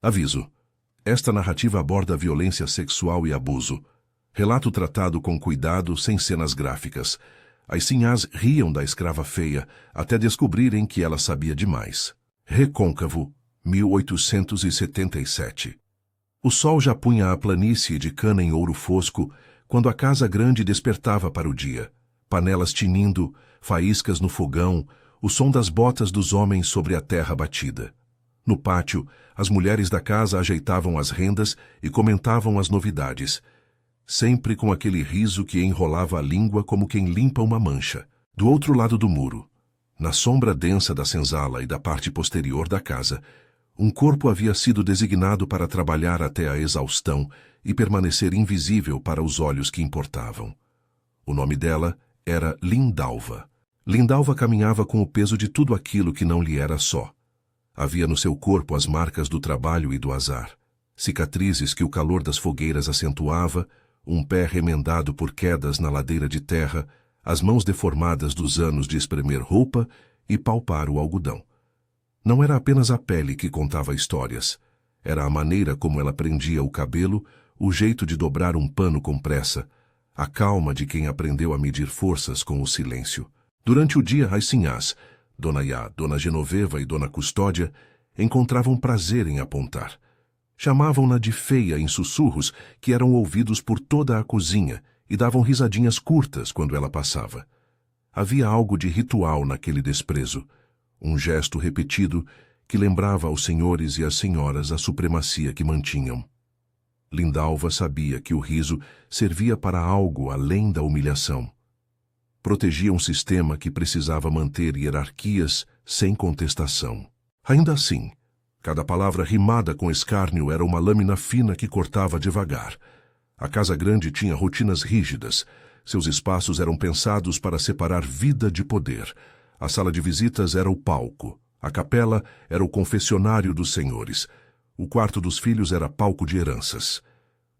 Aviso: esta narrativa aborda violência sexual e abuso. Relato tratado com cuidado, sem cenas gráficas. As sinhás riam da escrava feia, até descobrirem que ela sabia demais. Recôncavo, 1877. O sol já punha a planície de cana em ouro fosco, quando a casa grande despertava para o dia. Panelas tinindo, faíscas no fogão, o som das botas dos homens sobre a terra batida. No pátio, as mulheres da casa ajeitavam as rendas e comentavam as novidades, sempre com aquele riso que enrolava a língua como quem limpa uma mancha. Do outro lado do muro, na sombra densa da senzala e da parte posterior da casa, um corpo havia sido designado para trabalhar até a exaustão e permanecer invisível para os olhos que importavam. O nome dela era Lindalva. Lindalva caminhava com o peso de tudo aquilo que não lhe era só. Havia no seu corpo as marcas do trabalho e do azar, cicatrizes que o calor das fogueiras acentuava, um pé remendado por quedas na ladeira de terra, as mãos deformadas dos anos de espremer roupa e palpar o algodão. Não era apenas a pele que contava histórias. Era a maneira como ela prendia o cabelo, o jeito de dobrar um pano com pressa, a calma de quem aprendeu a medir forças com o silêncio. Durante o dia, as sinhás, Dona Iá, Dona Genoveva e Dona Custódia, encontravam prazer em apontar. Chamavam-na de feia em sussurros que eram ouvidos por toda a cozinha e davam risadinhas curtas quando ela passava. Havia algo de ritual naquele desprezo, um gesto repetido que lembrava aos senhores e às senhoras a supremacia que mantinham. Lindalva sabia que o riso servia para algo além da humilhação. Protegia um sistema que precisava manter hierarquias sem contestação. Ainda assim, cada palavra rimada com escárnio era uma lâmina fina que cortava devagar. A casa grande tinha rotinas rígidas. Seus espaços eram pensados para separar vida de poder. A sala de visitas era o palco. A capela era o confessionário dos senhores. O quarto dos filhos era palco de heranças.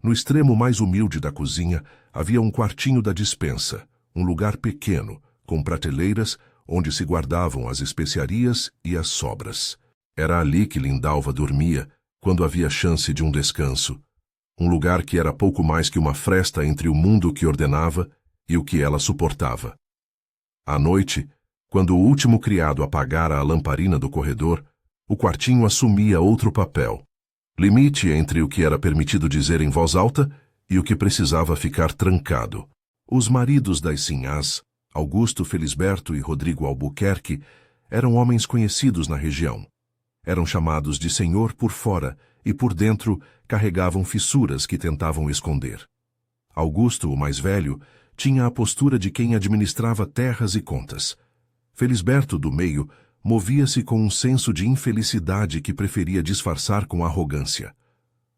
No extremo mais humilde da cozinha havia um quartinho da despensa, um lugar pequeno, com prateleiras onde se guardavam as especiarias e as sobras. Era ali que Lindalva dormia, quando havia chance de um descanso. Um lugar que era pouco mais que uma fresta entre o mundo que ordenava e o que ela suportava. À noite, quando o último criado apagara a lamparina do corredor, o quartinho assumia outro papel. Limite entre o que era permitido dizer em voz alta e o que precisava ficar trancado. Os maridos das sinhás, Augusto Felisberto e Rodrigo Albuquerque, eram homens conhecidos na região. Eram chamados de senhor por fora e por dentro carregavam fissuras que tentavam esconder. Augusto, o mais velho, tinha a postura de quem administrava terras e contas. Felisberto, do meio, movia-se com um senso de infelicidade que preferia disfarçar com arrogância.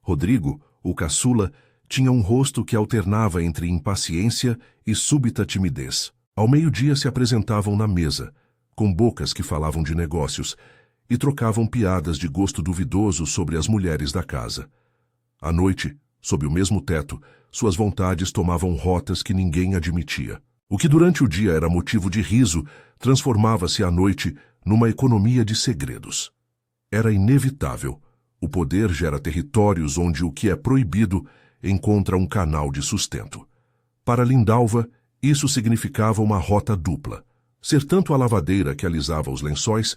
Rodrigo, o caçula, tinha um rosto que alternava entre impaciência e súbita timidez. Ao meio-dia se apresentavam na mesa, com bocas que falavam de negócios, e trocavam piadas de gosto duvidoso sobre as mulheres da casa. À noite, sob o mesmo teto, suas vontades tomavam rotas que ninguém admitia. O que durante o dia era motivo de riso, transformava-se à noite numa economia de segredos. Era inevitável. O poder gera territórios onde o que é proibido encontra um canal de sustento. Para Lindalva, isso significava uma rota dupla. Ser tanto a lavadeira que alisava os lençóis,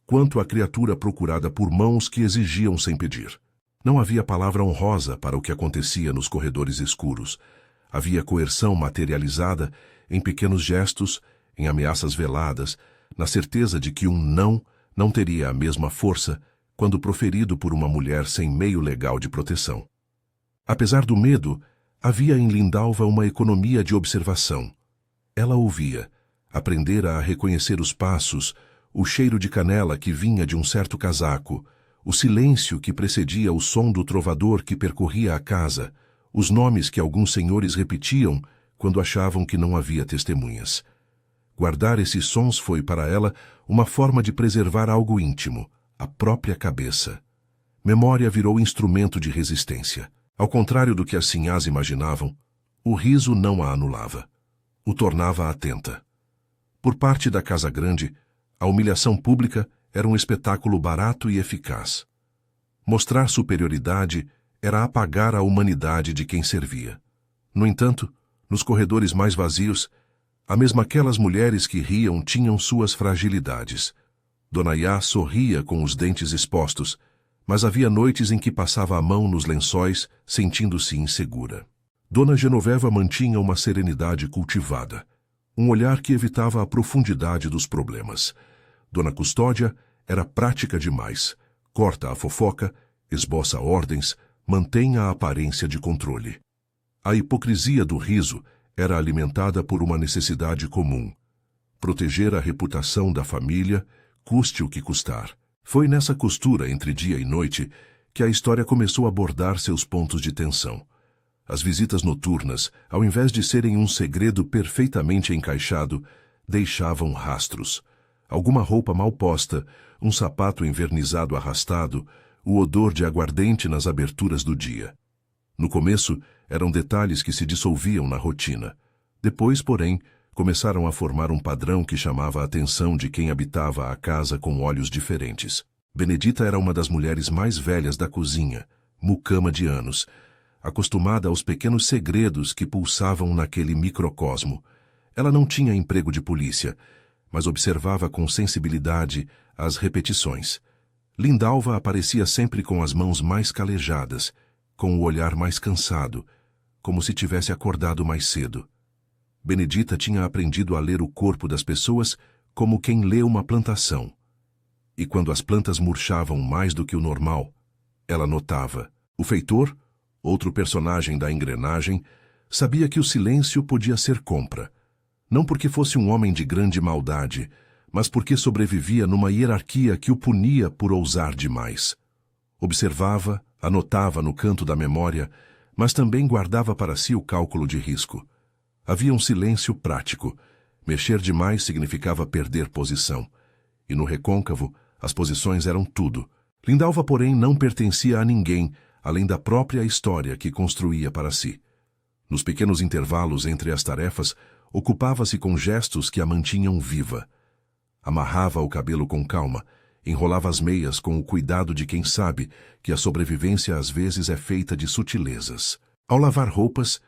quanto a criatura procurada por mãos que exigiam sem pedir. Não havia palavra honrosa para o que acontecia nos corredores escuros. Havia coerção materializada em pequenos gestos, em ameaças veladas, na certeza de que um não teria a mesma força quando proferido por uma mulher sem meio legal de proteção. Apesar do medo, havia em Lindalva uma economia de observação. Ela ouvia, aprendera a reconhecer os passos, o cheiro de canela que vinha de um certo casaco, o silêncio que precedia o som do trovador que percorria a casa, os nomes que alguns senhores repetiam quando achavam que não havia testemunhas. Guardar esses sons foi para ela uma forma de preservar algo íntimo, a própria cabeça. Memória virou instrumento de resistência. Ao contrário do que as sinhás imaginavam, o riso não a anulava. O tornava atenta. Por parte da casa grande, a humilhação pública era um espetáculo barato e eficaz. Mostrar superioridade era apagar a humanidade de quem servia. No entanto, nos corredores mais vazios, a mesma aquelas mulheres que riam tinham suas fragilidades. Dona Iá sorria com os dentes expostos, mas havia noites em que passava a mão nos lençóis, sentindo-se insegura. Dona Genoveva mantinha uma serenidade cultivada, um olhar que evitava a profundidade dos problemas. Dona Custódia era prática demais. Corta a fofoca, esboça ordens, mantém a aparência de controle. A hipocrisia do riso era alimentada por uma necessidade comum: proteger a reputação da família, custe o que custar. Foi nessa costura entre dia e noite que a história começou a abordar seus pontos de tensão. As visitas noturnas, ao invés de serem um segredo perfeitamente encaixado, deixavam rastros. Alguma roupa mal posta, um sapato envernizado arrastado, o odor de aguardente nas aberturas do dia. No começo, eram detalhes que se dissolviam na rotina. Depois, porém, começaram a formar um padrão que chamava a atenção de quem habitava a casa com olhos diferentes. Benedita era uma das mulheres mais velhas da cozinha, mucama de anos, acostumada aos pequenos segredos que pulsavam naquele microcosmo. Ela não tinha emprego de polícia, mas observava com sensibilidade as repetições. Lindalva aparecia sempre com as mãos mais calejadas, com o olhar mais cansado, como se tivesse acordado mais cedo. Benedita tinha aprendido a ler o corpo das pessoas como quem lê uma plantação. E quando as plantas murchavam mais do que o normal, ela notava. O feitor, outro personagem da engrenagem, sabia que o silêncio podia ser compra. Não porque fosse um homem de grande maldade, mas porque sobrevivia numa hierarquia que o punia por ousar demais. Observava, anotava no canto da memória, mas também guardava para si o cálculo de risco. Havia um silêncio prático. Mexer demais significava perder posição. E no recôncavo, as posições eram tudo. Lindalva, porém, não pertencia a ninguém, além da própria história que construía para si. Nos pequenos intervalos entre as tarefas, ocupava-se com gestos que a mantinham viva. Amarrava o cabelo com calma, enrolava as meias com o cuidado de quem sabe que a sobrevivência às vezes é feita de sutilezas. Ao lavar roupas,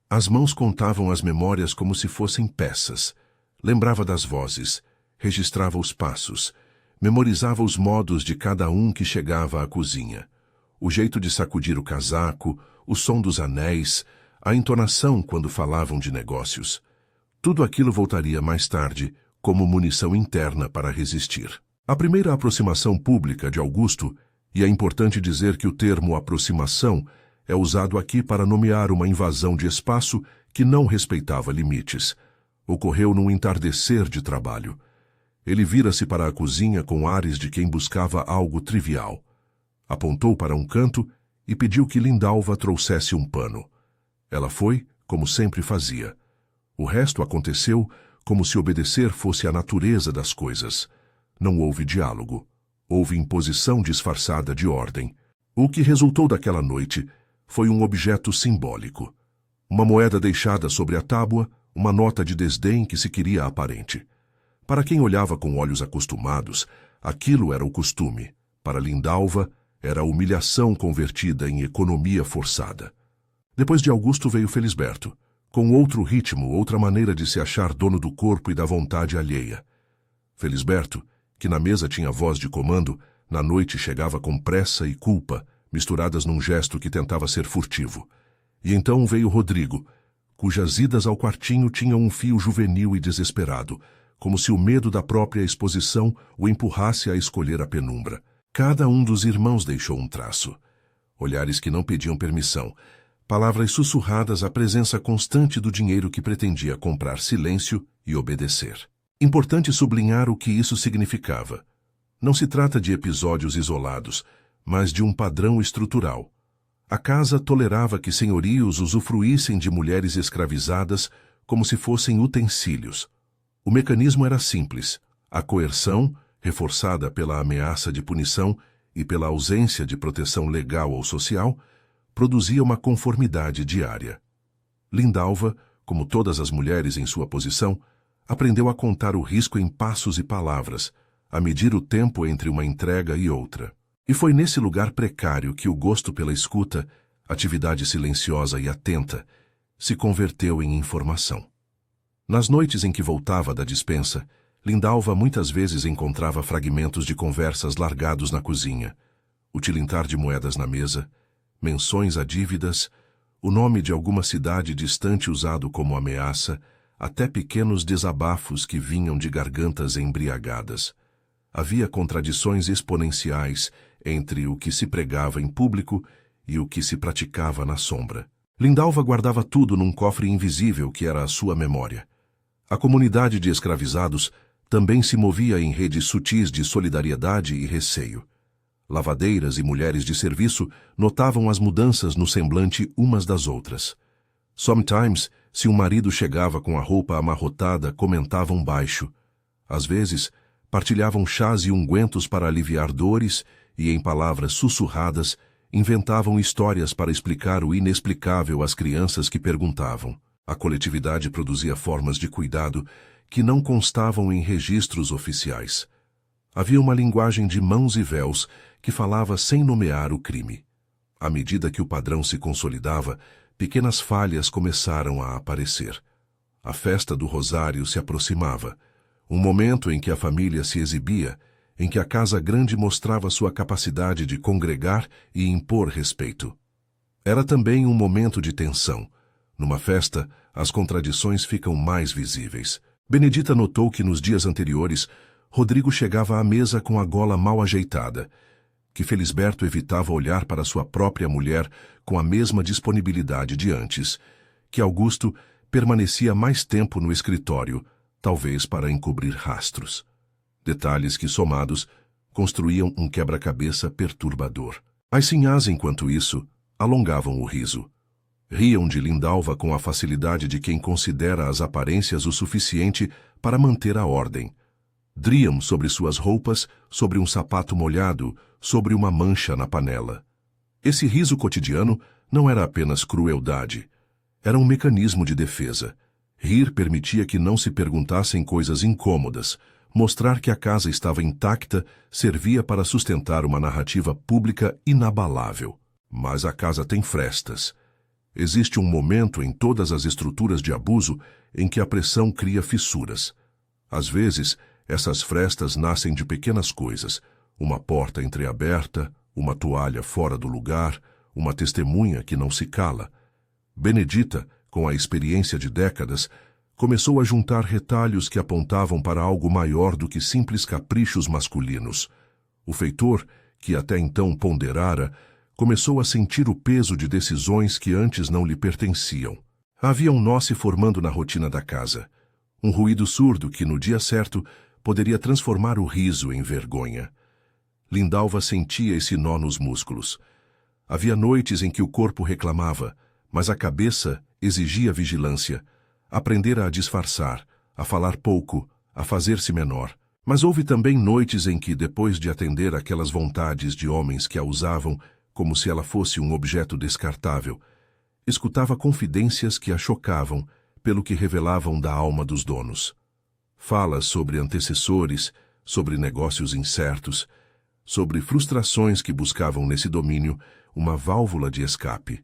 as mãos contavam as memórias como se fossem peças. Lembrava das vozes, registrava os passos, memorizava os modos de cada um que chegava à cozinha. O jeito de sacudir o casaco, o som dos anéis, a entonação quando falavam de negócios. Tudo aquilo voltaria mais tarde, como munição interna para resistir. A primeira aproximação pública de Augusto, e é importante dizer que o termo aproximação é usado aqui para nomear uma invasão de espaço que não respeitava limites, ocorreu num entardecer de trabalho. Ele vira-se para a cozinha com ares de quem buscava algo trivial. Apontou para um canto e pediu que Lindalva trouxesse um pano. Ela foi, como sempre fazia. O resto aconteceu como se obedecer fosse a natureza das coisas. Não houve diálogo. Houve imposição disfarçada de ordem. O que resultou daquela noite foi um objeto simbólico. Uma moeda deixada sobre a tábua, uma nota de desdém que se queria aparente. Para quem olhava com olhos acostumados, aquilo era o costume. Para Lindalva, era a humilhação convertida em economia forçada. Depois de Augusto veio Felisberto, com outro ritmo, outra maneira de se achar dono do corpo e da vontade alheia. Felisberto, que na mesa tinha voz de comando, na noite chegava com pressa e culpa, misturadas num gesto que tentava ser furtivo. E então veio Rodrigo, cujas idas ao quartinho tinham um fio juvenil e desesperado, como se o medo da própria exposição o empurrasse a escolher a penumbra. Cada um dos irmãos deixou um traço. Olhares que não pediam permissão, palavras sussurradas à presença constante do dinheiro que pretendia comprar silêncio e obedecer. Importante sublinhar o que isso significava. Não se trata de episódios isolados, mas de um padrão estrutural. A casa tolerava que senhorios usufruíssem de mulheres escravizadas como se fossem utensílios. O mecanismo era simples. A coerção, reforçada pela ameaça de punição e pela ausência de proteção legal ou social, produzia uma conformidade diária. Lindalva, como todas as mulheres em sua posição, aprendeu a contar o risco em passos e palavras, a medir o tempo entre uma entrega e outra. E foi nesse lugar precário que o gosto pela escuta, atividade silenciosa e atenta, se converteu em informação. Nas noites em que voltava da despensa, Lindalva muitas vezes encontrava fragmentos de conversas largados na cozinha, o tilintar de moedas na mesa, menções a dívidas, o nome de alguma cidade distante usado como ameaça, até pequenos desabafos que vinham de gargantas embriagadas. Havia contradições exponenciais entre o que se pregava em público e o que se praticava na sombra. Lindalva guardava tudo num cofre invisível que era a sua memória. A comunidade de escravizados também se movia em redes sutis de solidariedade e receio. Lavadeiras e mulheres de serviço notavam as mudanças no semblante umas das outras. Sometimes, se um marido chegava com a roupa amarrotada, comentavam baixo. Às vezes, partilhavam chás e ungüentos para aliviar dores e, em palavras sussurradas, inventavam histórias para explicar o inexplicável às crianças que perguntavam. A coletividade produzia formas de cuidado que não constavam em registros oficiais. Havia uma linguagem de mãos e véus que falava sem nomear o crime. À medida que o padrão se consolidava, pequenas falhas começaram a aparecer. A festa do Rosário se aproximava, um momento em que a família se exibia, em que a casa grande mostrava sua capacidade de congregar e impor respeito. Era também um momento de tensão. Numa festa, as contradições ficam mais visíveis. Benedita notou que nos dias anteriores, Rodrigo chegava à mesa com a gola mal ajeitada, que Felisberto evitava olhar para sua própria mulher com a mesma disponibilidade de antes, que Augusto permanecia mais tempo no escritório, talvez para encobrir rastros. Detalhes que, somados, construíam um quebra-cabeça perturbador. As sinhás, enquanto isso, alongavam o riso. Riam de Lindalva com a facilidade de quem considera as aparências o suficiente para manter a ordem. Driam sobre suas roupas, sobre um sapato molhado, sobre uma mancha na panela. Esse riso cotidiano não era apenas crueldade. Era um mecanismo de defesa. Rir permitia que não se perguntassem coisas incômodas. Mostrar que a casa estava intacta servia para sustentar uma narrativa pública inabalável. Mas a casa tem frestas. Existe um momento em todas as estruturas de abuso em que a pressão cria fissuras. Às vezes, essas frestas nascem de pequenas coisas, uma porta entreaberta, uma toalha fora do lugar, uma testemunha que não se cala. Benedita, com a experiência de décadas, começou a juntar retalhos que apontavam para algo maior do que simples caprichos masculinos. O feitor, que até então ponderara, começou a sentir o peso de decisões que antes não lhe pertenciam. Havia um nó se formando na rotina da casa. Um ruído surdo que, no dia certo, poderia transformar o riso em vergonha. Lindalva sentia esse nó nos músculos. Havia noites em que o corpo reclamava, mas a cabeça exigia vigilância. Aprendera a disfarçar, a falar pouco, a fazer-se menor. Mas houve também noites em que, depois de atender aquelas vontades de homens que a usavam como se ela fosse um objeto descartável, escutava confidências que a chocavam pelo que revelavam da alma dos donos. Falas sobre antecessores, sobre negócios incertos, sobre frustrações que buscavam nesse domínio uma válvula de escape.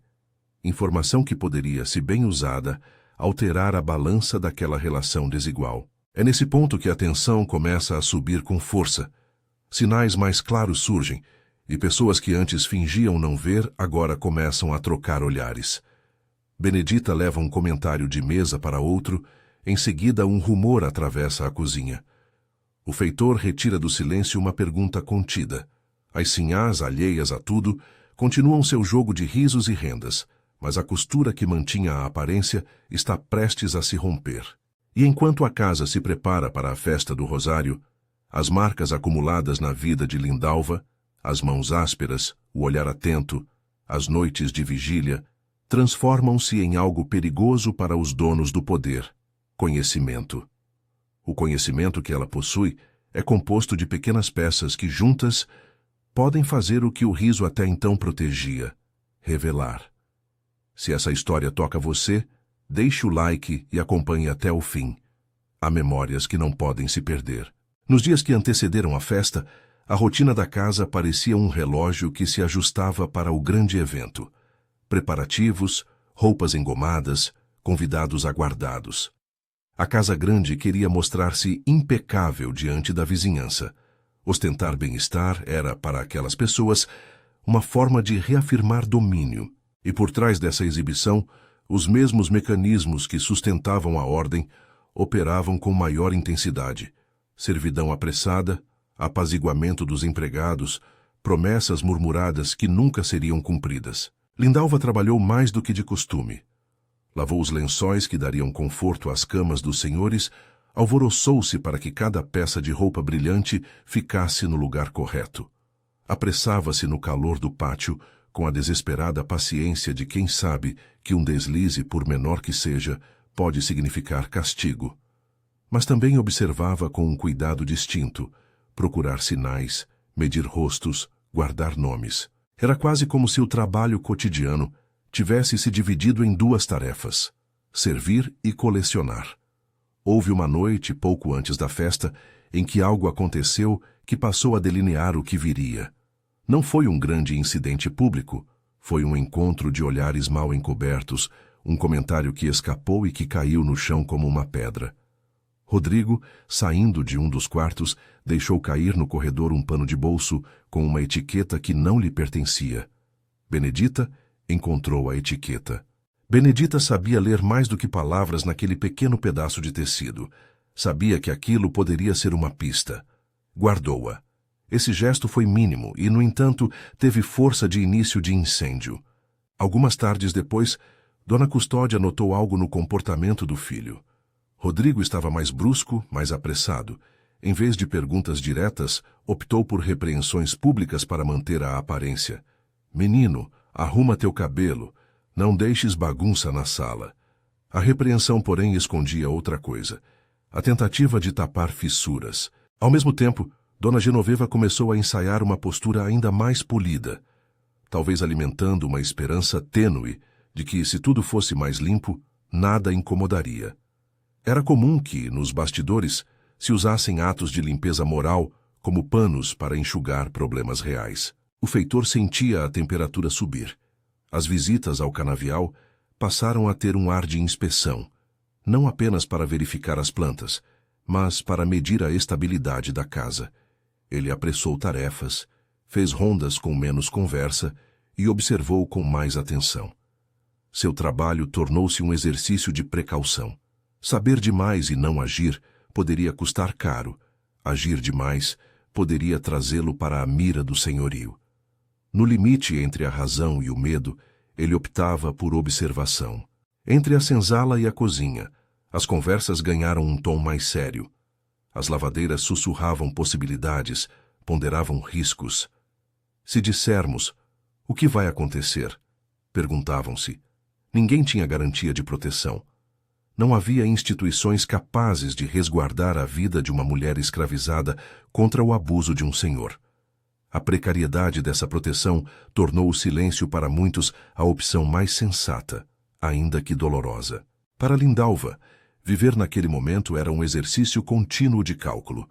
Informação que poderia, se bem usada, alterar a balança daquela relação desigual. É nesse ponto que a tensão começa a subir com força. Sinais mais claros surgem, e pessoas que antes fingiam não ver agora começam a trocar olhares. Benedita leva um comentário de mesa para outro, em seguida um rumor atravessa a cozinha. O feitor retira do silêncio uma pergunta contida. As sinhás, alheias a tudo, continuam seu jogo de risos e rendas, mas a costura que mantinha a aparência está prestes a se romper. E enquanto a casa se prepara para a festa do Rosário, as marcas acumuladas na vida de Lindalva, as mãos ásperas, o olhar atento, as noites de vigília, transformam-se em algo perigoso para os donos do poder: conhecimento. O conhecimento que ela possui é composto de pequenas peças que, juntas, podem fazer o que o riso até então protegia: revelar. Se essa história toca você, deixe o like e acompanhe até o fim. Há memórias que não podem se perder. Nos dias que antecederam a festa, A rotina da casa parecia um relógio que se ajustava para o grande evento. Preparativos, roupas engomadas, convidados aguardados. A casa grande queria mostrar-se impecável diante da vizinhança. Ostentar bem-estar era, para aquelas pessoas, uma forma de reafirmar domínio, e por trás dessa exibição, os mesmos mecanismos que sustentavam a ordem operavam com maior intensidade. Servidão apressada, apaziguamento dos empregados, promessas murmuradas que nunca seriam cumpridas. Lindalva trabalhou mais do que de costume. Lavou os lençóis que dariam conforto às camas dos senhores, alvoroçou-se para que cada peça de roupa brilhante ficasse no lugar correto. Apressava-se no calor do pátio, com a desesperada paciência de quem sabe que um deslize, por menor que seja, pode significar castigo. Mas também observava com um cuidado distinto, procurar sinais, medir rostos, guardar nomes. Era quase como se o trabalho cotidiano tivesse se dividido em duas tarefas: servir e colecionar. Houve uma noite, pouco antes da festa, em que algo aconteceu que passou a delinear o que viria. Não foi um grande incidente público, foi um encontro de olhares mal encobertos, um comentário que escapou e que caiu no chão como uma pedra. Rodrigo, saindo de um dos quartos, deixou cair no corredor um pano de bolso com uma etiqueta que não lhe pertencia. Benedita encontrou a etiqueta. Benedita sabia ler mais do que palavras naquele pequeno pedaço de tecido. Sabia que aquilo poderia ser uma pista. Guardou-a. Esse gesto foi mínimo e, no entanto, teve força de início de incêndio. Algumas tardes depois, Dona Custódia notou algo no comportamento do filho. Rodrigo estava mais brusco, mais apressado. Em vez de perguntas diretas, optou por repreensões públicas para manter a aparência. Menino, arruma teu cabelo. Não deixes bagunça na sala. A repreensão, porém, escondia outra coisa. A tentativa de tapar fissuras. Ao mesmo tempo, Dona Genoveva começou a ensaiar uma postura ainda mais polida, talvez alimentando uma esperança tênue de que, se tudo fosse mais limpo, nada incomodaria. Era comum que, nos bastidores, se usassem atos de limpeza moral como panos para enxugar problemas reais. O feitor sentia a temperatura subir. As visitas ao canavial passaram a ter um ar de inspeção, não apenas para verificar as plantas, mas para medir a estabilidade da casa. Ele apressou tarefas, fez rondas com menos conversa e observou com mais atenção. Seu trabalho tornou-se um exercício de precaução. Saber demais e não agir poderia custar caro. Agir demais poderia trazê-lo para a mira do senhorio. No limite entre a razão e o medo, ele optava por observação. Entre a senzala e a cozinha, as conversas ganharam um tom mais sério. As lavadeiras sussurravam possibilidades, ponderavam riscos. Se dissermos, o que vai acontecer? Perguntavam-se. Ninguém tinha garantia de proteção. Não havia instituições capazes de resguardar a vida de uma mulher escravizada contra o abuso de um senhor. A precariedade dessa proteção tornou o silêncio para muitos a opção mais sensata, ainda que dolorosa. Para Lindalva, viver naquele momento era um exercício contínuo de cálculo.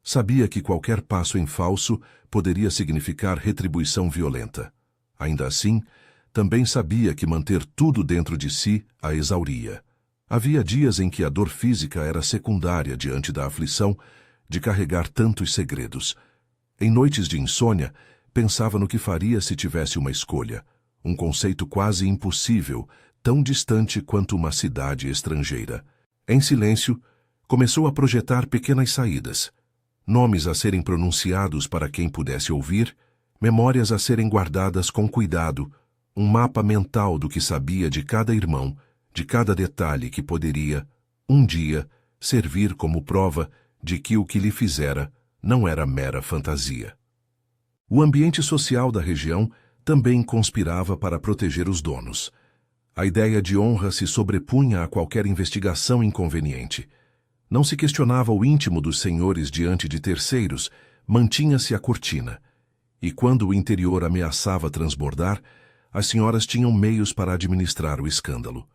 Sabia que qualquer passo em falso poderia significar retribuição violenta. Ainda assim, também sabia que manter tudo dentro de si a exauria. Havia dias em que a dor física era secundária diante da aflição de carregar tantos segredos. Em noites de insônia, pensava no que faria se tivesse uma escolha, um conceito quase impossível, tão distante quanto uma cidade estrangeira. Em silêncio, começou a projetar pequenas saídas, nomes a serem pronunciados para quem pudesse ouvir, memórias a serem guardadas com cuidado, um mapa mental do que sabia de cada irmão, de cada detalhe que poderia, um dia, servir como prova de que o que lhe fizera não era mera fantasia. O ambiente social da região também conspirava para proteger os donos. A ideia de honra se sobrepunha a qualquer investigação inconveniente. Não se questionava o íntimo dos senhores diante de terceiros, mantinha-se a cortina. E quando o interior ameaçava transbordar, as senhoras tinham meios para administrar o escândalo.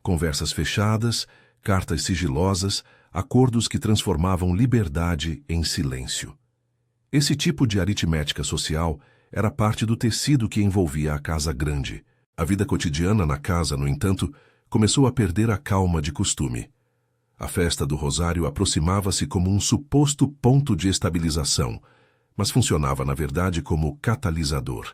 Conversas fechadas, cartas sigilosas, acordos que transformavam liberdade em silêncio. Esse tipo de aritmética social era parte do tecido que envolvia a casa grande. A vida cotidiana na casa, no entanto, começou a perder a calma de costume. A festa do Rosário aproximava-se como um suposto ponto de estabilização, mas funcionava na verdade como catalisador.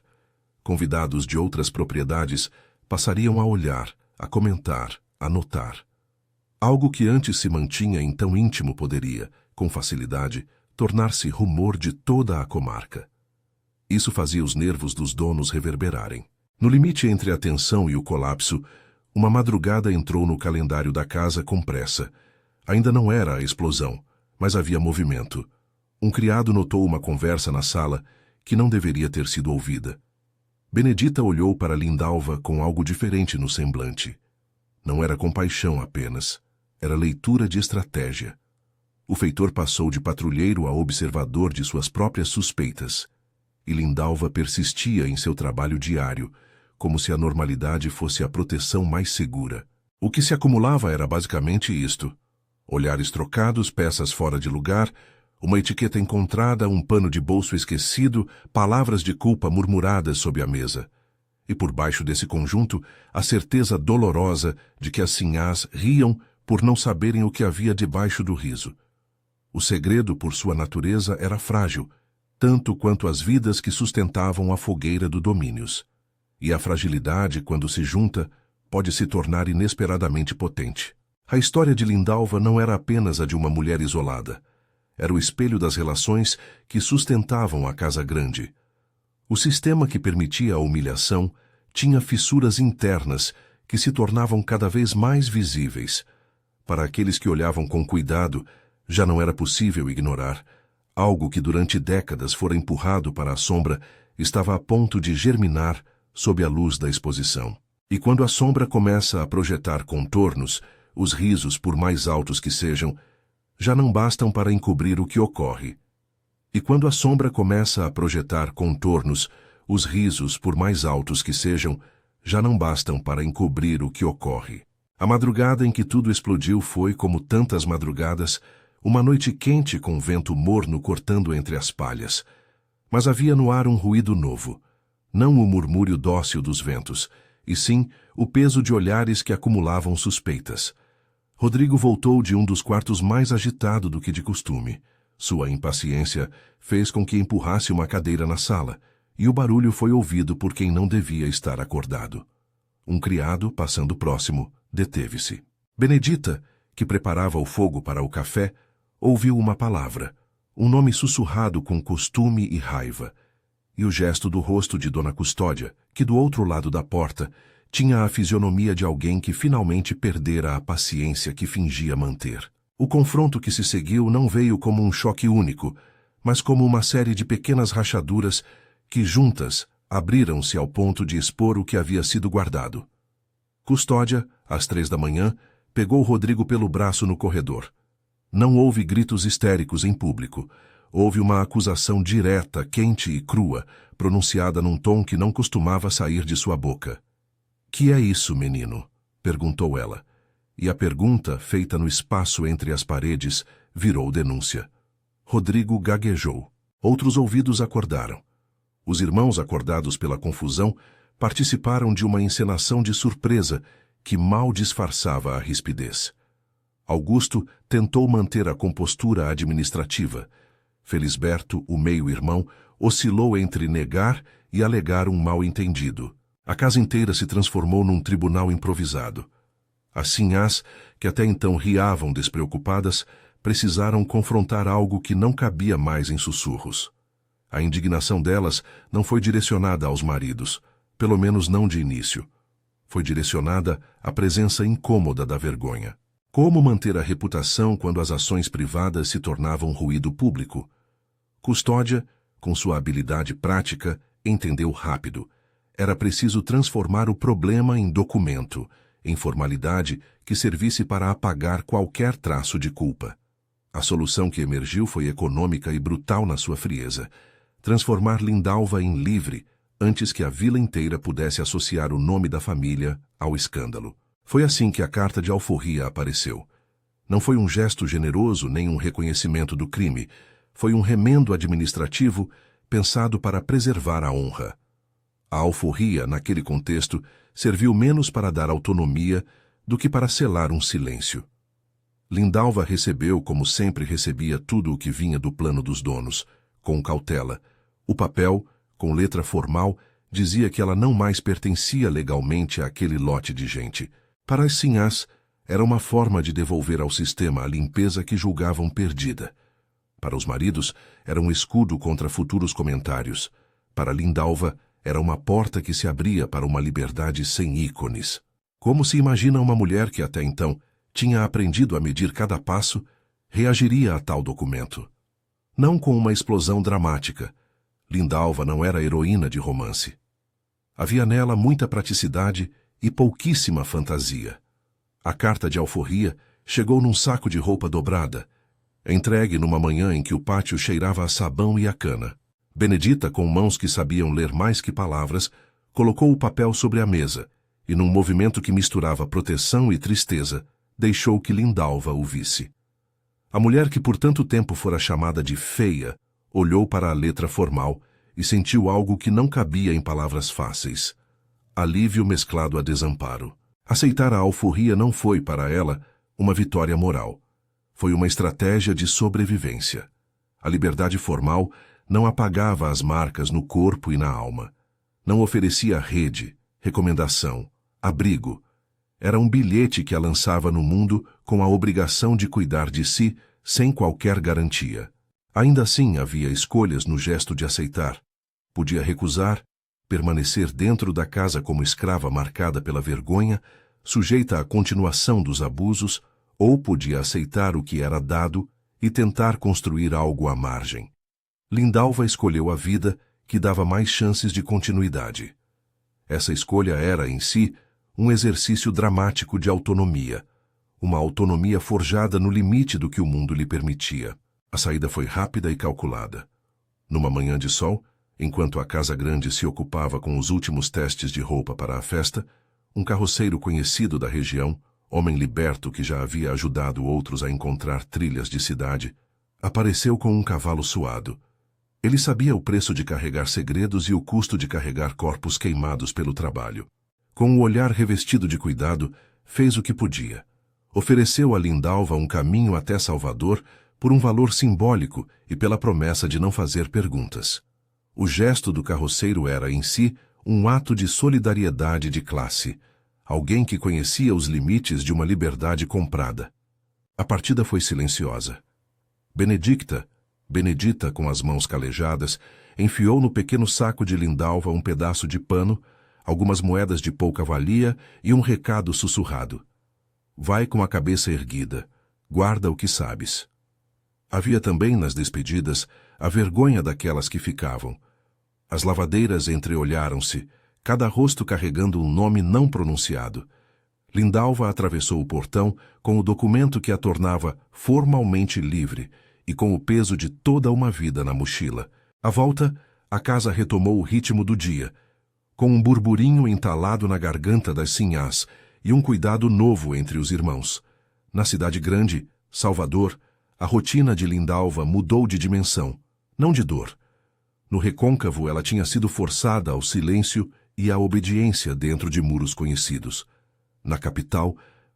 Convidados de outras propriedades passariam a olhar, a comentar, a notar. Algo que antes se mantinha em tão íntimo poderia, com facilidade, tornar-se rumor de toda a comarca. Isso fazia os nervos dos donos reverberarem. No limite entre a tensão e o colapso, uma madrugada entrou no calendário da casa com pressa. Ainda não era a explosão, mas havia movimento. Um criado notou uma conversa na sala que não deveria ter sido ouvida. Benedita olhou para Lindalva com algo diferente no semblante. Não era compaixão apenas, era leitura de estratégia. O feitor passou de patrulheiro a observador de suas próprias suspeitas. E Lindalva persistia em seu trabalho diário, como se a normalidade fosse a proteção mais segura. O que se acumulava era basicamente isto: olhares trocados, peças fora de lugar, uma etiqueta encontrada, um pano de bolso esquecido, palavras de culpa murmuradas sob a mesa. E por baixo desse conjunto, a certeza dolorosa de que as sinhás riam por não saberem o que havia debaixo do riso. O segredo, por sua natureza, era frágil, tanto quanto as vidas que sustentavam a fogueira do domínios. E a fragilidade, quando se junta, pode se tornar inesperadamente potente. A história de Lindalva não era apenas a de uma mulher isolada. Era o espelho das relações que sustentavam a casa grande. O sistema que permitia a humilhação tinha fissuras internas que se tornavam cada vez mais visíveis. Para aqueles que olhavam com cuidado, já não era possível ignorar. Algo que durante décadas fora empurrado para a sombra estava a ponto de germinar sob a luz da exposição. E quando a sombra começa a projetar contornos, os risos, por mais altos que sejam, já não bastam para encobrir o que ocorre. E quando a sombra começa a projetar contornos, os risos, por mais altos que sejam, já não bastam para encobrir o que ocorre. A madrugada em que tudo explodiu foi, como tantas madrugadas, uma noite quente com vento morno cortando entre as palhas. Mas havia no ar um ruído novo. Não o murmúrio dócil dos ventos, e sim o peso de olhares que acumulavam suspeitas. Rodrigo voltou de um dos quartos mais agitado do que de costume. Sua impaciência fez com que empurrasse uma cadeira na sala, e o barulho foi ouvido por quem não devia estar acordado. Um criado, passando próximo, deteve-se. Benedita, que preparava o fogo para o café, ouviu uma palavra, um nome sussurrado com costume e raiva, e o gesto do rosto de Dona Custódia, que do outro lado da porta tinha a fisionomia de alguém que finalmente perdera a paciência que fingia manter. O confronto que se seguiu não veio como um choque único, mas como uma série de pequenas rachaduras que, juntas, abriram-se ao ponto de expor o que havia sido guardado. Custódia, às 3 da manhã, pegou Rodrigo pelo braço no corredor. Não houve gritos histéricos em público. Houve uma acusação direta, quente e crua, pronunciada num tom que não costumava sair de sua boca. "Que é isso, menino?" perguntou ela. E a pergunta, feita no espaço entre as paredes, virou denúncia. Rodrigo gaguejou. Outros ouvidos acordaram. Os irmãos, acordados pela confusão, participaram de uma encenação de surpresa que mal disfarçava a rispidez. Augusto tentou manter a compostura administrativa. Felisberto, o meio-irmão, oscilou entre negar e alegar um mal-entendido. A casa inteira se transformou num tribunal improvisado. As sinhás, que até então riavam despreocupadas, precisaram confrontar algo que não cabia mais em sussurros. A indignação delas não foi direcionada aos maridos, pelo menos não de início. Foi direcionada à presença incômoda da vergonha. Como manter a reputação quando as ações privadas se tornavam ruído público? Custódia, com sua habilidade prática, entendeu rápido. Era preciso transformar o problema em documento, em formalidade que servisse para apagar qualquer traço de culpa. A solução que emergiu foi econômica e brutal na sua frieza. Transformar Lindalva em livre, antes que a vila inteira pudesse associar o nome da família ao escândalo. Foi assim que a carta de alforria apareceu. Não foi um gesto generoso nem um reconhecimento do crime. foi um remendo administrativo pensado para preservar a honra. A alforria, naquele contexto, serviu menos para dar autonomia do que para selar um silêncio. Lindalva recebeu, como sempre recebia, tudo o que vinha do plano dos donos, com cautela. O papel, com letra formal, dizia que ela não mais pertencia legalmente àquele lote de gente. Para as sinhás, era uma forma de devolver ao sistema a limpeza que julgavam perdida. Para os maridos, era um escudo contra futuros comentários. Para Lindalva, era uma porta que se abria para uma liberdade sem ícones. Como se imagina uma mulher que até então tinha aprendido a medir cada passo, reagiria a tal documento? Não com uma explosão dramática. Lindalva não era heroína de romance. Havia nela muita praticidade e pouquíssima fantasia. A carta de alforria chegou num saco de roupa dobrada, entregue numa manhã em que o pátio cheirava a sabão e a cana. Benedita, com mãos que sabiam ler mais que palavras, colocou o papel sobre a mesa e, num movimento que misturava proteção e tristeza, deixou que Lindalva o visse. A mulher que por tanto tempo fora chamada de feia, olhou para a letra formal e sentiu algo que não cabia em palavras fáceis. Alívio mesclado a desamparo. Aceitar a alforria não foi, para ela, uma vitória moral. Foi uma estratégia de sobrevivência. A liberdade formal não apagava as marcas no corpo e na alma. Não oferecia rede, recomendação, abrigo. Era um bilhete que a lançava no mundo com a obrigação de cuidar de si sem qualquer garantia. Ainda assim havia escolhas no gesto de aceitar. Podia recusar, permanecer dentro da casa como escrava marcada pela vergonha, sujeita à continuação dos abusos, ou podia aceitar o que era dado e tentar construir algo à margem. Lindalva escolheu a vida que dava mais chances de continuidade. Essa escolha era, em si, um exercício dramático de autonomia, uma autonomia forjada no limite do que o mundo lhe permitia. A saída foi rápida e calculada. Numa manhã de sol, enquanto a casa grande se ocupava com os últimos testes de roupa para a festa, um carroceiro conhecido da região, homem liberto que já havia ajudado outros a encontrar trilhas de cidade, apareceu com um cavalo suado. Ele sabia o preço de carregar segredos e o custo de carregar corpos queimados pelo trabalho. Com o olhar revestido de cuidado, fez o que podia. Ofereceu a Lindalva um caminho até Salvador por um valor simbólico e pela promessa de não fazer perguntas. O gesto do carroceiro era, em si, um ato de solidariedade de classe, alguém que conhecia os limites de uma liberdade comprada. A partida foi silenciosa. Benedita, com as mãos calejadas, enfiou no pequeno saco de Lindalva um pedaço de pano, algumas moedas de pouca valia e um recado sussurrado. Vai com a cabeça erguida, guarda o que sabes. Havia também nas despedidas a vergonha daquelas que ficavam. As lavadeiras entreolharam-se, cada rosto carregando um nome não pronunciado. Lindalva atravessou o portão com o documento que a tornava formalmente livre e com o peso de toda uma vida na mochila. À volta, a casa retomou o ritmo do dia, com um burburinho entalado na garganta das sinhás e um cuidado novo entre os irmãos. Na cidade grande, Salvador, a rotina de Lindalva mudou de dimensão, não de dor. No recôncavo, ela tinha sido forçada ao silêncio e à obediência dentro de muros conhecidos. Na capital,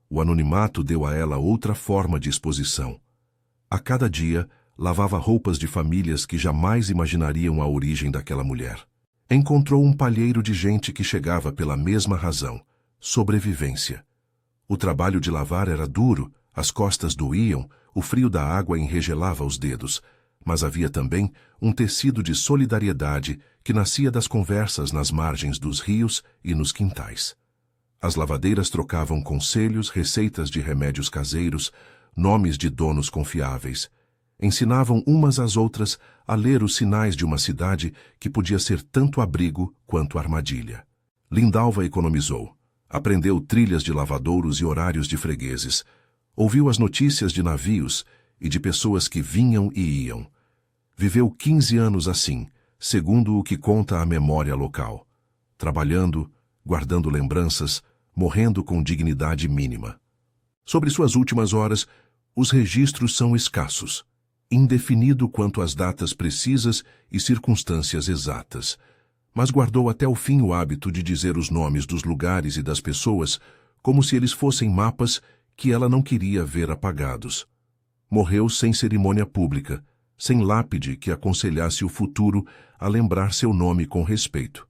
o anonimato deu a ela outra forma de exposição. A cada dia, lavava roupas de famílias que jamais imaginariam a origem daquela mulher. Encontrou um palheiro de gente que chegava pela mesma razão, sobrevivência. O trabalho de lavar era duro, as costas doíam, o frio da água enregelava os dedos, mas havia também um tecido de solidariedade que nascia das conversas nas margens dos rios e nos quintais. As lavadeiras trocavam conselhos, receitas de remédios caseiros, nomes de donos confiáveis. Ensinavam umas às outras a ler os sinais de uma cidade que podia ser tanto abrigo quanto armadilha. Lindalva economizou. Aprendeu trilhas de lavadouros e horários de fregueses. Ouviu as notícias de navios e de pessoas que vinham e iam. Viveu 15 anos assim, segundo o que conta a memória local. Trabalhando, guardando lembranças, morrendo com dignidade mínima. Sobre suas últimas horas, os registros são escassos. indefinido quanto às datas precisas e circunstâncias exatas, mas guardou até o fim o hábito de dizer os nomes dos lugares e das pessoas como se eles fossem mapas que ela não queria ver apagados. Morreu sem cerimônia pública, sem lápide que aconselhasse o futuro a lembrar seu nome com respeito.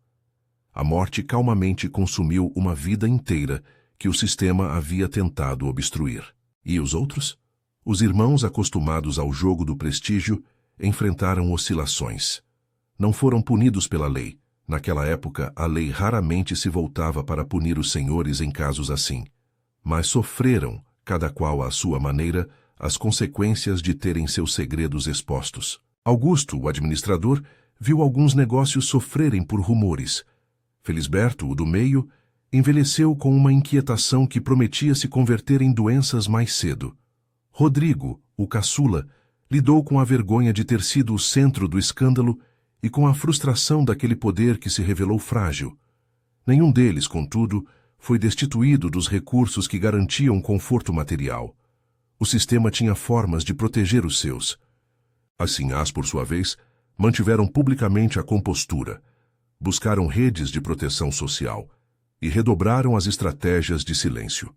A morte calmamente consumiu uma vida inteira que o sistema havia tentado obstruir. E os outros? Os irmãos acostumados ao jogo do prestígio enfrentaram oscilações. Não foram punidos pela lei. Naquela época, a lei raramente se voltava para punir os senhores em casos assim. Mas sofreram, cada qual à sua maneira, as consequências de terem seus segredos expostos. Augusto, o administrador, viu alguns negócios sofrerem por rumores. Felisberto, o do meio, envelheceu com uma inquietação que prometia se converter em doenças mais cedo. Rodrigo, o caçula, lidou com a vergonha de ter sido o centro do escândalo e com a frustração daquele poder que se revelou frágil. Nenhum deles, contudo, foi destituído dos recursos que garantiam conforto material. O sistema tinha formas de proteger os seus. As Sinhás, por sua vez, mantiveram publicamente a compostura, buscaram redes de proteção social e redobraram as estratégias de silêncio.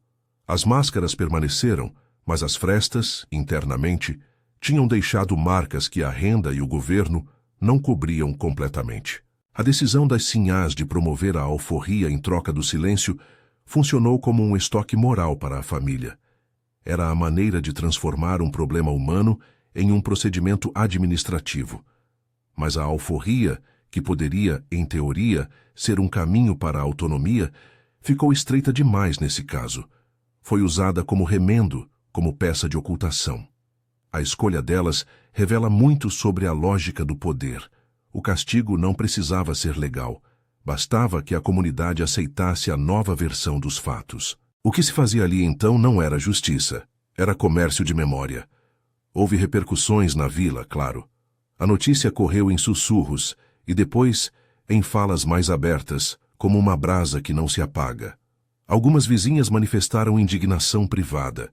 As máscaras permaneceram, mas as frestas, internamente, tinham deixado marcas que a renda e o governo não cobriam completamente. A decisão das Sinhás de promover a alforria em troca do silêncio funcionou como um estoque moral para a família. Era a maneira de transformar um problema humano em um procedimento administrativo. Mas a alforria, que poderia, em teoria, ser um caminho para a autonomia, ficou estreita demais nesse caso. Foi usada como remendo, como peça de ocultação. A escolha delas revela muito sobre a lógica do poder. O castigo não precisava ser legal. Bastava que a comunidade aceitasse a nova versão dos fatos. O que se fazia ali então não era justiça. Era comércio de memória. Houve repercussões na vila, claro. A notícia correu em sussurros e depois em falas mais abertas, como uma brasa que não se apaga. Algumas vizinhas manifestaram indignação privada.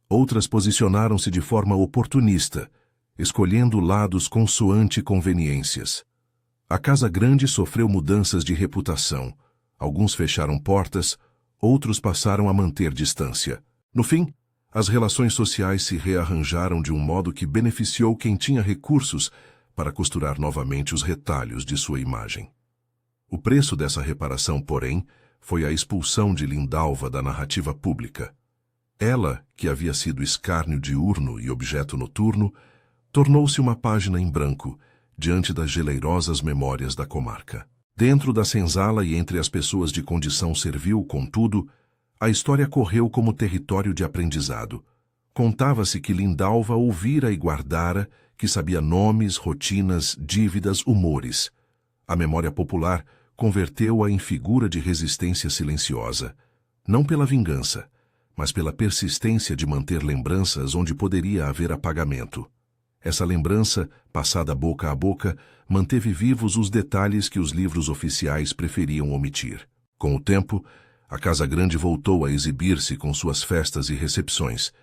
Outras posicionaram-se de forma oportunista, escolhendo lados consoante conveniências. A Casa Grande sofreu mudanças de reputação. Alguns fecharam portas, outros passaram a manter distância. No fim, as relações sociais se rearranjaram de um modo que beneficiou quem tinha recursos para costurar novamente os retalhos de sua imagem. O preço dessa reparação, porém, foi a expulsão de Lindalva da narrativa pública. Ela, que havia sido escárnio diurno e objeto noturno, tornou-se uma página em branco diante das geleirosas memórias da comarca. Dentro da senzala e entre as pessoas de condição servil, contudo, a história correu como território de aprendizado. Contava-se que Lindalva ouvira e guardara, que sabia nomes, rotinas, dívidas, humores. A memória popular converteu-a em figura de resistência silenciosa, não pela vingança, mas pela persistência de manter lembranças onde poderia haver apagamento. Essa lembrança, passada boca a boca, manteve vivos os detalhes que os livros oficiais preferiam omitir. Com o tempo, a Casa Grande voltou a exibir-se com suas festas e recepções,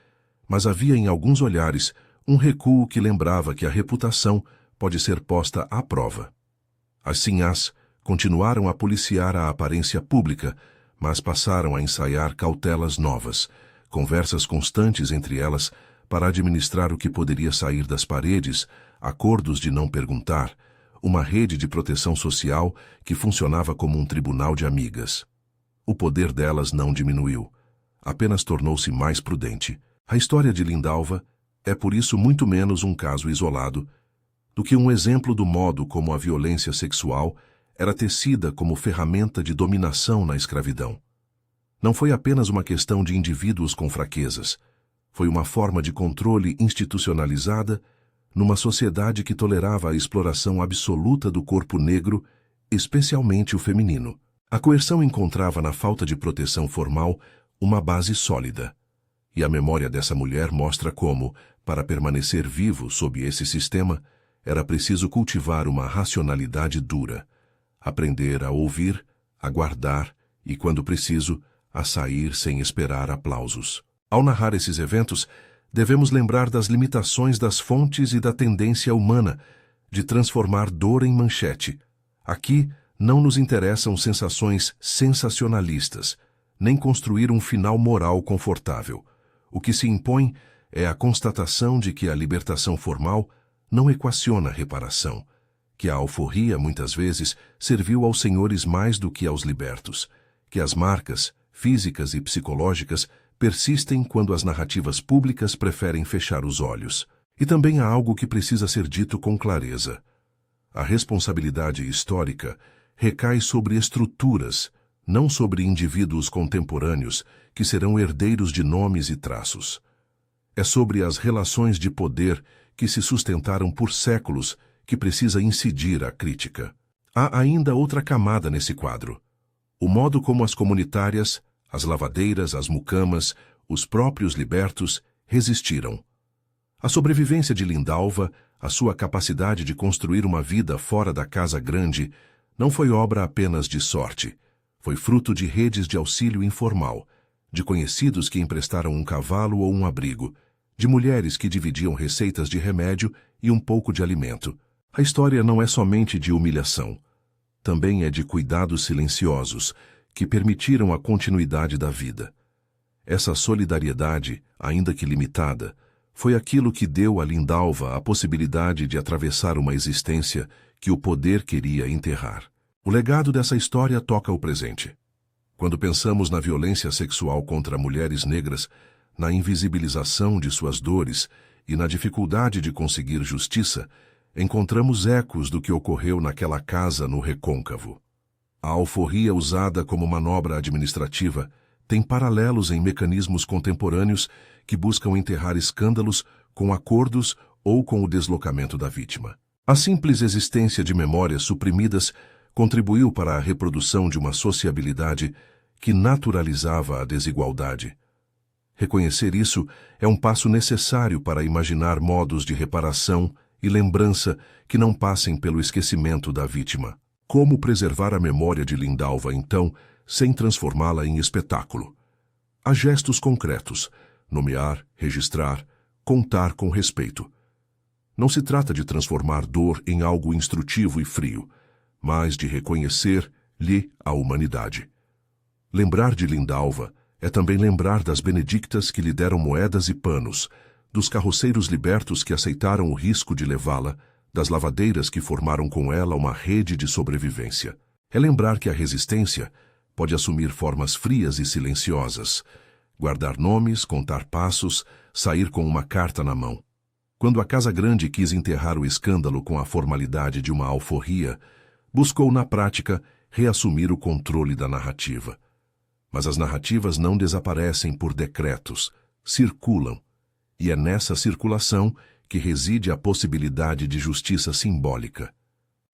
mas havia em alguns olhares um recuo que lembrava que a reputação pode ser posta à prova. As Sinhás continuaram a policiar a aparência pública, mas passaram a ensaiar cautelas novas, conversas constantes entre elas para administrar o que poderia sair das paredes, acordos de não perguntar, uma rede de proteção social que funcionava como um tribunal de amigas. O poder delas não diminuiu, apenas tornou-se mais prudente. A história de Lindalva é por isso muito menos um caso isolado do que um exemplo do modo como a violência sexual era tecida como ferramenta de dominação na escravidão. Não foi apenas uma questão de indivíduos com fraquezas, foi uma forma de controle institucionalizada numa sociedade que tolerava a exploração absoluta do corpo negro, especialmente o feminino. A coerção encontrava na falta de proteção formal uma base sólida. E a memória dessa mulher mostra como, para permanecer vivo sob esse sistema, era preciso cultivar uma racionalidade dura, aprender a ouvir, a guardar e, quando preciso, a sair sem esperar aplausos. Ao narrar esses eventos, devemos lembrar das limitações das fontes e da tendência humana de transformar dor em manchete. Aqui não nos interessam sensações sensacionalistas, nem construir um final moral confortável. O que se impõe é a constatação de que a libertação formal não equaciona a reparação, que a alforria, muitas vezes, serviu aos senhores mais do que aos libertos, que as marcas, físicas e psicológicas, persistem quando as narrativas públicas preferem fechar os olhos. E também há algo que precisa ser dito com clareza. A responsabilidade histórica recai sobre estruturas, não sobre indivíduos contemporâneos que serão herdeiros de nomes e traços. É sobre as relações de poder que se sustentaram por séculos que precisa incidir a crítica. Há ainda outra camada nesse quadro. O modo como as comunitárias, as lavadeiras, as mucamas, os próprios libertos resistiram. A sobrevivência de Lindalva, a sua capacidade de construir uma vida fora da casa grande, não foi obra apenas de sorte. Foi fruto de redes de auxílio informal, de conhecidos que emprestaram um cavalo ou um abrigo, de mulheres que dividiam receitas de remédio e um pouco de alimento. A história não é somente de humilhação. Também é de cuidados silenciosos, que permitiram a continuidade da vida. Essa solidariedade, ainda que limitada, foi aquilo que deu a Lindalva a possibilidade de atravessar uma existência que o poder queria enterrar. O legado dessa história toca o presente. Quando pensamos na violência sexual contra mulheres negras, na invisibilização de suas dores e na dificuldade de conseguir justiça, encontramos ecos do que ocorreu naquela casa no Recôncavo. A alforria usada como manobra administrativa tem paralelos em mecanismos contemporâneos que buscam enterrar escândalos com acordos ou com o deslocamento da vítima. A simples existência de memórias suprimidas contribuiu para a reprodução de uma sociabilidade que naturalizava a desigualdade. Reconhecer isso é um passo necessário para imaginar modos de reparação e lembrança que não passem pelo esquecimento da vítima. Como preservar a memória de Lindalva, então, sem transformá-la em espetáculo? Há gestos concretos: nomear, registrar, contar com respeito. Não se trata de transformar dor em algo instrutivo e frio, mas de reconhecer-lhe a humanidade. Lembrar de Lindalva é também lembrar das benedictas que lhe deram moedas e panos, dos carroceiros libertos que aceitaram o risco de levá-la, das lavadeiras que formaram com ela uma rede de sobrevivência. É lembrar que a resistência pode assumir formas frias e silenciosas, guardar nomes, contar passos, sair com uma carta na mão. Quando a Casa Grande quis enterrar o escândalo com a formalidade de uma alforria, buscou na prática reassumir o controle da narrativa. Mas as narrativas não desaparecem por decretos, circulam, e é nessa circulação que reside a possibilidade de justiça simbólica.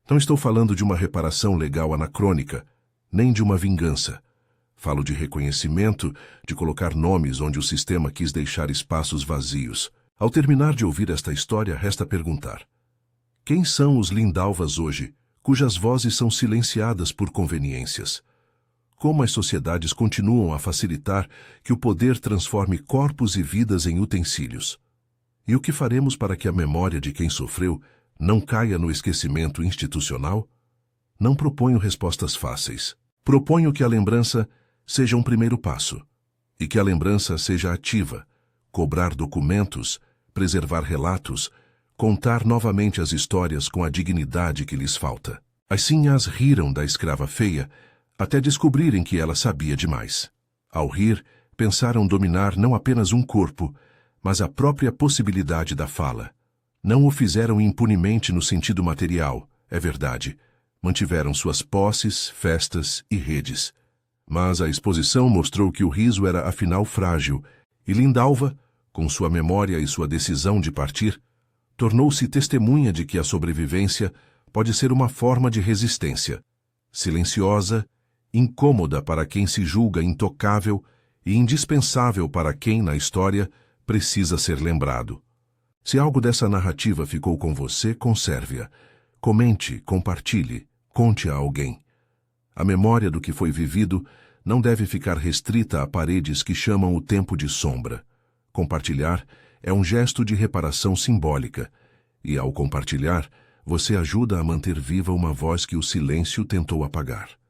Não estou falando de uma reparação legal anacrônica, nem de uma vingança. Falo de reconhecimento, de colocar nomes onde o sistema quis deixar espaços vazios. Ao terminar de ouvir esta história, resta perguntar: quem são os Lindalvas hoje, cujas vozes são silenciadas por conveniências? Como as sociedades continuam a facilitar que o poder transforme corpos e vidas em utensílios? E o que faremos para que a memória de quem sofreu não caia no esquecimento institucional? Não proponho respostas fáceis. Proponho que a lembrança seja um primeiro passo, e que a lembrança seja ativa, cobrar documentos, preservar relatos, contar novamente as histórias com a dignidade que lhes falta. As sinhás riram da escrava feia, até descobrirem que ela sabia demais. Ao rir, pensaram dominar não apenas um corpo, mas a própria possibilidade da fala. Não o fizeram impunemente no sentido material, é verdade. Mantiveram suas posses, festas e redes. Mas a exposição mostrou que o riso era afinal frágil, e Lindalva, com sua memória e sua decisão de partir, tornou-se testemunha de que a sobrevivência pode ser uma forma de resistência, silenciosa, incômoda para quem se julga intocável e indispensável para quem, na história, precisa ser lembrado. Se algo dessa narrativa ficou com você, conserve-a. Comente, compartilhe, conte a alguém. A memória do que foi vivido não deve ficar restrita a paredes que chamam o tempo de sombra. Compartilhar É um gesto de reparação simbólica, e ao compartilhar, você ajuda a manter viva uma voz que o silêncio tentou apagar.